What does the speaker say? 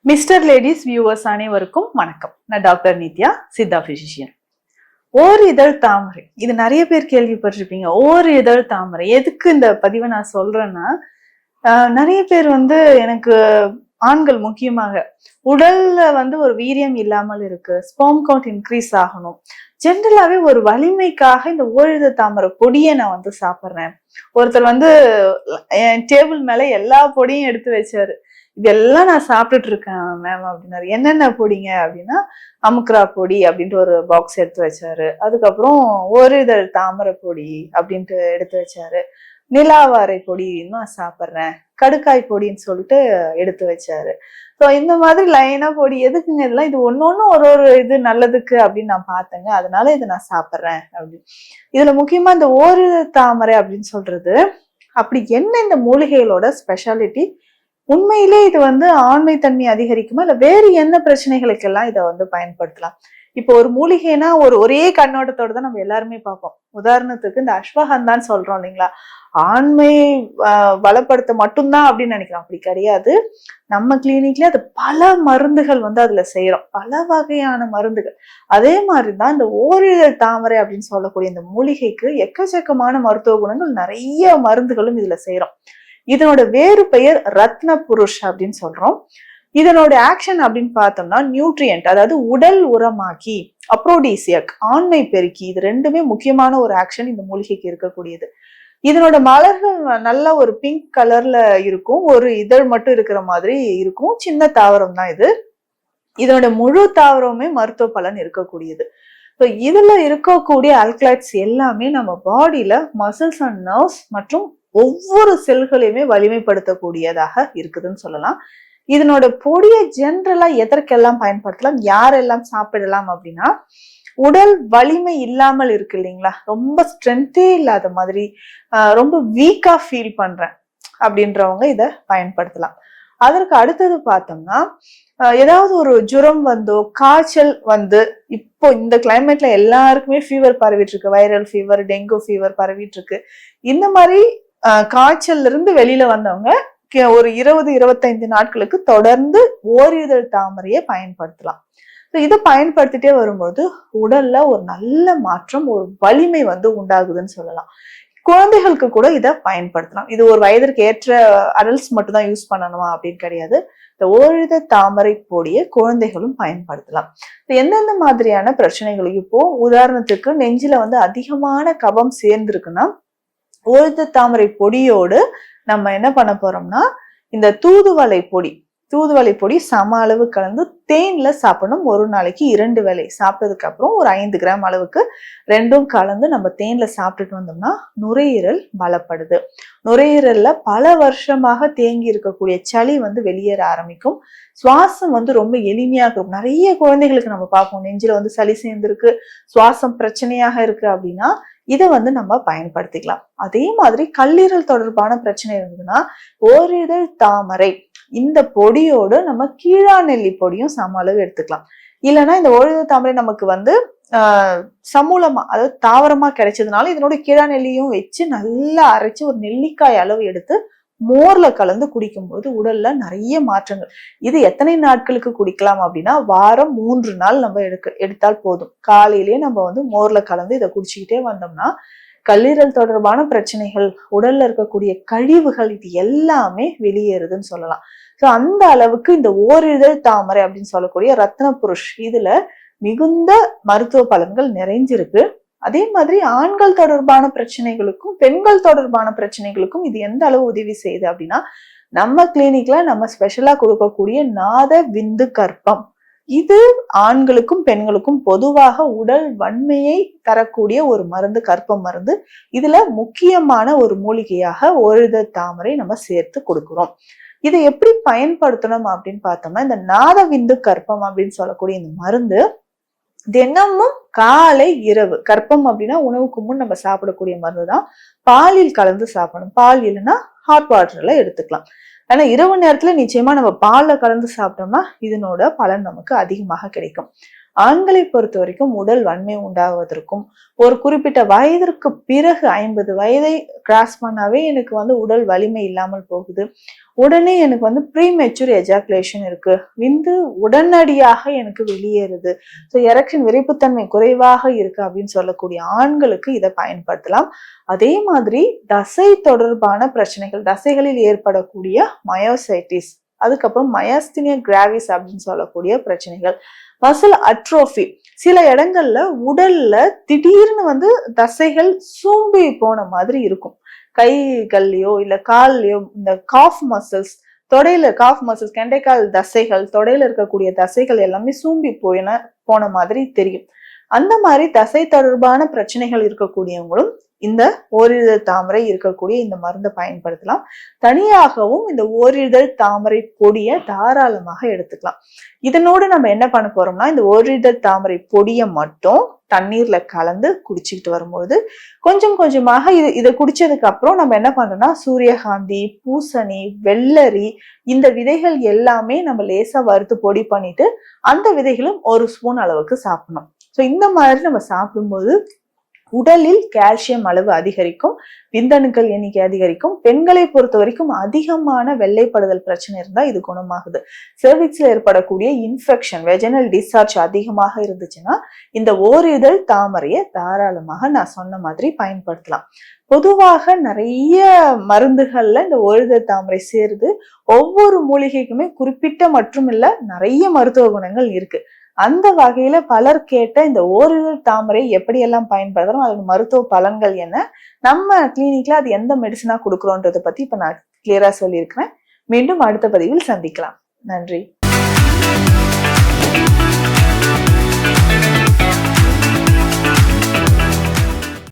Mister ladies viewers அனைவருக்கும் வணக்கம். நான் டாக்டர் நித்யா, சித்தா பிசிஷியன். ஓர் இதழ் தாமரை, இது நிறைய பேர் கேள்விப்பட்டிருப்பீங்க. ஓர் இதழ் தாமரை எதுக்கு இந்த பதிவை நான் சொல்றேன்னா, நிறைய பேர் எனக்கு ஆண்கள் முக்கியமாக உடல்ல ஒரு வீரியம் இல்லாமல் இருக்கு, ஸ்பெர்ம் கவுண்ட் இன்க்ரீஸ் ஆகணும், ஜென்ரலாவே ஒரு வலிமைக்காக இந்த ஓரித தாமரை பொடியை நான் சாப்பிட்றேன். ஒருத்தர் என் டேபிள் மேல எல்லா பொடியும் எடுத்து வச்சாரு. இதெல்லாம் நான் சாப்பிட்டுட்டு இருக்கேன் மேம் அப்படின்னாரு. என்னென்ன பொடிங்க அப்படின்னா, அமுக்ரா பொடி அப்படின்ட்டு ஒரு பாக்ஸ் எடுத்து வச்சாரு. அதுக்கப்புறம் ஒரு இதழ் தாமரை பொடி அப்படின்ட்டு எடுத்து வச்சாரு. நிலாவாரை பொடி நான் சாப்பிட்றேன், கடுக்காய் பொடின்னு சொல்லிட்டு எடுத்து வச்சாரு. ஸோ இந்த மாதிரி லைனா பொடி எதுக்குங்க இதெல்லாம்? இது ஒன்னொன்னு ஒரு இது நல்லதுக்கு அப்படின்னு நான் பார்த்தேங்க, அதனால இதை நான் சாப்பிட்றேன் அப்படின்னு. இதுல முக்கியமா இந்த ஓரிரு தாமரை அப்படின்னு சொல்றது, அப்படி என்ன இந்த மூலிகைகளோட ஸ்பெஷாலிட்டி? உண்மையிலே இது ஆண்மை தன்மை அதிகரிக்குமா, இல்ல வேறு என்ன பிரச்சனைகளுக்கெல்லாம் இதை பயன்படுத்தலாம்? இப்போ ஒரு மூலிகைனா ஒரே கண்ணோட்டத்தோட தான் நம்ம எல்லாருமே பார்ப்போம். உதாரணத்துக்கு இந்த அஸ்வகந்தான்னு சொல்றோம் இல்லைங்களா, ஆண்மை பலப்படுத்த மட்டும்தான் அப்படின்னு நினைக்கிறோம். அப்படி கிடையாது. நம்ம கிளினிக்ல அது பல மருந்துகள் அதுல செய்யறோம், பல வகையான மருந்துகள். அதே மாதிரிதான் இந்த ஓரிதழ் தாமரை அப்படின்னு சொல்லக்கூடிய இந்த மூலிகைக்கு எக்கச்சக்கமான மருத்துவ குணங்கள், நிறைய மருந்துகளும் இதுல செய்யறோம். இதனோட வேறு பெயர் ரத்ன புருஷ் அப்படின்னு சொல்றோம். இதனோட ஆக்ஷன் அப்படின்னு பார்த்தோம்னா, நியூட்ரியன்ட், அதாவது உடல் உரமாக்கி, அப்ரோடிசியக், ஆண்மை பெருக்கி, இது ரெண்டுமே முக்கியமான ஒரு ஆக்ஷன் இந்த மூலிகைக்கு இருக்கக்கூடியது. இதனோட மலர்கள் நல்ல ஒரு பிங்க் கலர்ல இருக்கும், ஒரு இதழ் மட்டும் இருக்கிற மாதிரி இருக்கும். சின்ன தாவரம் தான் இது. இதனோட முழு தாவரமுமே மருத்துவ பலன் இருக்கக்கூடியது. இதுல இருக்கக்கூடிய ஆல்கலைட்ஸ் எல்லாமே நம்ம பாடியில மசில்ஸ் அண்ட் நர்வ்ஸ் மற்றும் ஒவ்வொரு செல்களையுமே வலிமைப்படுத்தக்கூடியதாக இருக்குதுன்னு சொல்லலாம். இதனோட பொடியை ஜென்ரலா எதற்கெல்லாம் பயன்படுத்தலாம், யாரெல்லாம் சாப்பிடலாம் அப்படின்னா, உடல் வலிமை இல்லாமல் இருக்கு இல்லைங்களா, ரொம்ப ஸ்ட்ரென்த்தே இல்லாத மாதிரி, ரொம்ப வீக்கா ஃபீல் பண்றேன் அப்படின்றவங்க இதை பயன்படுத்தலாம். அதற்கு அடுத்தது பார்த்தோம்னா, ஏதாவது ஒரு ஜுரம் காய்ச்சல் இப்போ இந்த கிளைமேட்ல எல்லாருக்குமே ஃபீவர் பரவிட்டு இருக்கு, வைரல் ஃபீவர், டெங்கு ஃபீவர் பரவிட்டு இருக்கு. இந்த மாதிரி காய்ச்சல்ல இருந்து வெளியில வந்தவங்க ஒரு 20-25 நாட்களுக்கு தொடர்ந்து ஓரிதழ் தாமரையை பயன்படுத்தலாம். இதை பயன்படுத்திட்டே வரும்போது உடல்ல ஒரு நல்ல மாற்றம், ஒரு வலிமை உண்டாகுதுன்னு சொல்லலாம். குழந்தைகளுக்கு கூட இதை பயன்படுத்தலாம். இது ஒரு வயதிற்கு ஏற்ற அடல்ட்ஸ் மட்டும் தான் யூஸ் பண்ணணுமா அப்படின்னு கிடையாது. இந்த ஓரித தாமரை பொடியை குழந்தைகளும் பயன்படுத்தலாம். எந்தெந்த மாதிரியான பிரச்சனைகள்? இப்போ உதாரணத்துக்கு நெஞ்சில அதிகமான கபம் சேர்ந்திருக்குன்னா, ஓரித தாமரை பொடியோடு நம்ம என்ன பண்ண போறோம்னா, இந்த தூதுவளை பொடி சம அளவு கலந்து தேன்ல சாப்பிடணும். ஒரு நாளைக்கு 2 வேளை சாப்பிட்டதுக்கு அப்புறம் ஒரு 5 கிராம் அளவுக்கு ரெண்டும் கலந்து நம்ம தேன்ல சாப்பிட்டுட்டு வந்தோம்னா நுரையீரல் பலப்படுது. நுரையீரல்ல பல வருஷமாக தேங்கி இருக்கக்கூடிய சளி வெளியேற ஆரம்பிக்கும். சுவாசம் ரொம்ப எளிமையாக இருக்கும். நிறைய குழந்தைகளுக்கு நம்ம பார்ப்போம், நெஞ்சில சளி சேர்ந்திருக்கு, சுவாசம் பிரச்சனையாக இருக்கு அப்படின்னா இதை நம்ம பயன்படுத்திக்கலாம். அதே மாதிரி கல்லீரல் தொடர்பான பிரச்சனை இருந்ததுன்னா, ஓரிதழ் தாமரை இந்த பொடியோடு நம்ம கீழாநெல்லி பொடியும் சம அளவு எடுத்துக்கலாம். இல்லைன்னா இந்த ஓரிதழ் தாமரை நமக்கு சமூலமா, அதாவது தாவரமா கிடைச்சதுனால இதனோட கீழாநெல்லியும் வச்சு நல்லா அரைச்சு ஒரு நெல்லிக்காய் அளவு எடுத்து மோர்ல கலந்து குடிக்கும்போது உடல்ல நிறைய மாற்றங்கள். இது எத்தனை நாட்களுக்கு குடிக்கலாம் அப்படின்னா, வாரம் 3 நாள் நம்ம எடுத்தால் போதும். காலையிலேயே நம்ம மோர்ல கலந்து இதை குடிச்சுக்கிட்டே வந்தோம்னா கல்லீரல் தொடர்பான பிரச்சனைகள், உடல்ல இருக்கக்கூடிய கழிவுகள், இது எல்லாமே வெளியேறுதுன்னு சொல்லலாம். சோ அந்த அளவுக்கு இந்த ஓரிதழ் தாமரை அப்படின்னு சொல்லக்கூடிய ரத்ன புருஷ் இதுல மிகுந்த மருத்துவ பலன்கள் நிறைஞ்சிருக்கு. அதே மாதிரி ஆண்கள் தொடர்பான பிரச்சனைகளுக்கும் பெண்கள் தொடர்பான பிரச்சனைகளுக்கும் இது எந்த அளவு உதவி செய்யுது அப்படின்னா, நம்ம கிளினிக்ல நம்ம ஸ்பெஷலா கொடுக்கக்கூடிய நாத விந்து கற்பம், இது ஆண்களுக்கும் பெண்களுக்கும் பொதுவாக உடல் வன்மையை தரக்கூடிய ஒரு மருந்து, கற்பம் மருந்து. இதுல முக்கியமான ஒரு மூலிகையாக ஓரிதழ் தாமரை நம்ம சேர்த்து கொடுக்கிறோம். இதை எப்படி பயன்படுத்தணும் அப்படின்னு பார்த்தோம்னா, இந்த நாத விந்து கற்பம் அப்படின்னு சொல்லக்கூடிய இந்த மருந்து தினமும் காலை இரவு, கற்பம் அப்படின்னா உணவுக்கு முன் நம்ம சாப்பிடக்கூடிய மருந்து தான், பாலில் கலந்து சாப்பிடணும். பால் இல்லைன்னா ஹாட் வாட்டர்ல எடுத்துக்கலாம். ஆனா இரவு நேரத்துல நிச்சயமா நம்ம பால்ல கலந்து சாப்பிட்டோம்னா இதனோட பலன் நமக்கு அதிகமாக கிடைக்கும். ஆண்களை பொறுத்த வரைக்கும் உடல் வன்மை உண்டாவதற்கும், ஒரு குறிப்பிட்ட வயதிற்கு பிறகு 50 வயதை கிராஸ் பண்ணாவே எனக்கு உடல் வலிமை இல்லாமல் போகுது. உடனே எனக்கு ப்ரீமெச்சூர் எஜாகுலேஷன் இருக்கு. விந்து உடனடியாக எனக்கு வெளியேறுது. ஸோ எரெக்ஷன் விரைப்புத்தன்மை குறைவாக இருக்கு அப்படின்னு சொல்லக்கூடிய ஆண்களுக்கு இதை பயன்படுத்தலாம். அதே மாதிரி தசை தொடர்பான பிரச்சனைகள், தசைகளில் ஏற்படக்கூடிய மயோசைட்டிஸ், அதுக்கப்புறம் மயாஸ்தீனியா கிராவிஸ் அப்படின்னு சொல்லக்கூடிய பிரச்சனைகள், மசில் அட்ரோஃபி, சில இடங்கள்ல உடல்ல திடீர்னு தசைகள் சூம்பி போன மாதிரி இருக்கும். கைகள்லயோ இல்ல கால்லயோ இந்த காஃப் மசில்ஸ், தொடையில காஃப் மசில்ஸ், கெண்டைக்கால் தசைகள், தொடையில இருக்கக்கூடிய தசைகள் எல்லாமே சூம்பி போன மாதிரி தெரியும். அந்த மாதிரி தசை தொடர்பான பிரச்சனைகள் இருக்கக்கூடியவங்களும் இந்த ஓரிதழ் தாமரை இருக்கக்கூடிய இந்த மருந்தை பயன்படுத்தலாம். தனியாகவும் இந்த ஓரிதழ் தாமரை பொடியை தாராளமாக எடுத்துக்கலாம். இதனோடு நம்ம என்ன பண்ண போறோம்னா, இந்த ஓரிதழ் தாமரை பொடியை மட்டும் தண்ணீர்ல கலந்து குடிச்சுக்கிட்டு வரும்போது கொஞ்சம் கொஞ்சமாக இதை குடிச்சதுக்கு அப்புறம் நம்ம என்ன பண்றோம்னா, சூரியகாந்தி, பூசணி, வெள்ளரி, இந்த விதைகள் எல்லாமே நம்ம லேசா வறுத்து பொடி பண்ணிட்டு அந்த விதைகளும் 1 ஸ்பூன் அளவுக்கு சாப்பிடணும். ஸோ இந்த மாதிரி நம்ம சாப்பிடும்போது உடலில் கால்சியம் அளவு அதிகரிக்கும், விந்தணுக்கள் எண்ணிக்கை அதிகரிக்கும். பெண்களை பொறுத்த வரைக்கும் அதிகமான வெள்ளைப்படுதல் பிரச்சனை இருந்தா இது குணமாகுது. செர்விக்ஸ்ல ஏற்படக்கூடிய இன்ஃபெக்ஷன், வெஜினல் டிஸ்சார்ஜ் அதிகமாக இருந்துச்சுன்னா இந்த ஓரிதழ் தாமரையை தாராளமாக நான் சொன்ன மாதிரி பயன்படுத்தலாம். பொதுவாக நிறைய மருந்துகள்ல இந்த ஓரிதழ் தாமரை சேருது. ஒவ்வொரு மூலிகைக்குமே குறிப்பிட்ட மற்றும் இல்ல நிறைய மருத்துவ குணங்கள் இருக்கு. அந்த வகையில பலர் கேட்ட இந்த ஓரிதழ் தாமரை எப்படியெல்லாம் பயன்படுத்துறோம், அதோட மருத்துவ பலன்கள் என்ன, நம்ம கிளினிக்ல அது எந்த மெடிசனா கொடுக்குறோன்றதை பத்தி இப்ப நான் கிளியரா சொல்லியிருக்கிறேன். மீண்டும் அடுத்த பதிவில் சந்திக்கலாம். நன்றி.